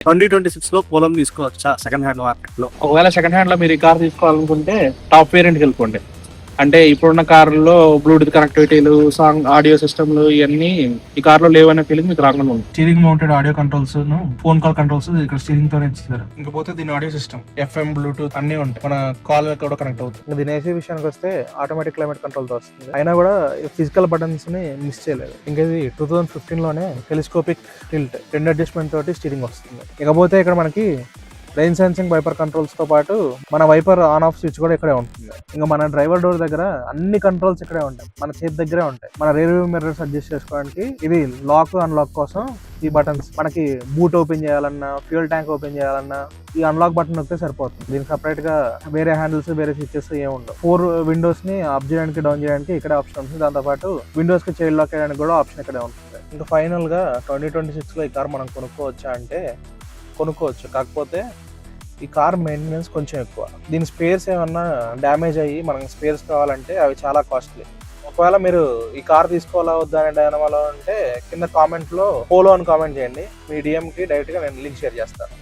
2026 లో పోలం తీసుకోవచ్చా second hand market లో? ఒకవేళ సెకండ్ హ్యాండ్ లో మీరు ఈ కార్ తీసుకోవాలనుకుంటే టాప్ వేరియంట్కి వెళ్ళిపోండి. అంటే ఇప్పుడున్న కార్లలో బ్లూటూత్ కనెక్టివిటీలు, సాంగ్ ఆడియో సిస్టమ్లు ఇవన్నీ ఈ కార్లో లేవనే ఫీలింగ్ మీకు రాకుండా ఉంది. Steering mounted audio controls, phone call controls ఇక్కడ స్టీరింగ్ తోనే ఇచ్చారు. ఇంకపోతే దీని ఆడియో సిస్టమ్ FM, బ్లూటూత్ అన్ని ఉంటాయి. మన కాల్ కూడా కనెక్ట్ అవుతుంది. దీని ఏసీ విషయానికి వస్తే ఆటోమేటిక్ క్లైమేట్ కంట్రోల్ తో వస్తుంది. అయినా కూడా ఫిజికల్ బటన్స్ ని మిస్ చేయలేదు. ఇంకా ఇది 2015 లోనే టెలిస్కోపిక్ టిల్ట్ 2 అడ్జస్ట్మెంట్ తోటి స్టీరింగ్ వస్తుంది. ఇకపోతే ఇక్కడ మనకి రెయిన్ సెన్సింగ్ వైపర్ కంట్రోల్స్ తో పాటు మన వైపర్ ఆన్ ఆఫ్ స్విచ్ కూడా ఇక్కడే ఉంటుంది. ఇంకా మన డ్రైవర్ డోర్ దగ్గర అన్ని కంట్రోల్స్ ఇక్కడే ఉంటాయి, మన చేతి దగ్గరే ఉంటాయి. మన రియర్ వ్యూ మిర్రర్స్ అడ్జస్ట్ చేసుకోవడానికి ఇది లాక్ అన్లాక్ కోసం ఈ బటన్స్. మనకి బూట్ ఓపెన్ చేయాలన్నా, ఫ్యూయల్ ట్యాంక్ ఓపెన్ చేయాలన్నా ఈ అన్లాక్ బటన్ నొక్కితే సరిపోతుంది. దీనికి సపరేట్ గా వేరే హ్యాండిల్స్, వేరే స్విచెస్ ఏమి ఉండవు. 4 విండోస్ ని అప్ చేయడానికి, డౌన్ చేయడానికి ఇక్కడే ఆప్షన్ ఉంటుంది. దాంతో పాటు విండోస్ కి చైల్డ్ లాక్ చేయడానికి కూడా ఆప్షన్ ఇక్కడే ఉంటుంది. ఇంకా ఫైనల్ గా 2026 లో ఈ కార్ మనం కొనుక్కోవచ్చా అంటే కొనుక్కోవచ్చు. కాకపోతే ఈ కార్ మెయింటెనెన్స్ కొంచెం ఎక్కువ. దీని స్పేర్స్ ఏమన్నా డ్యామేజ్ అయ్యి మనకు స్పేర్స్ కావాలంటే అవి చాలా కాస్ట్లీ. ఒకవేళ మీరు ఈ కార్ తీసుకోవాలా వద్దా అనే డైనమాలో అంటే కింద కామెంట్లో పోలో అని కామెంట్ చేయండి. మీ DM కి డైరెక్ట్గా నేను లింక్ షేర్ చేస్తాను.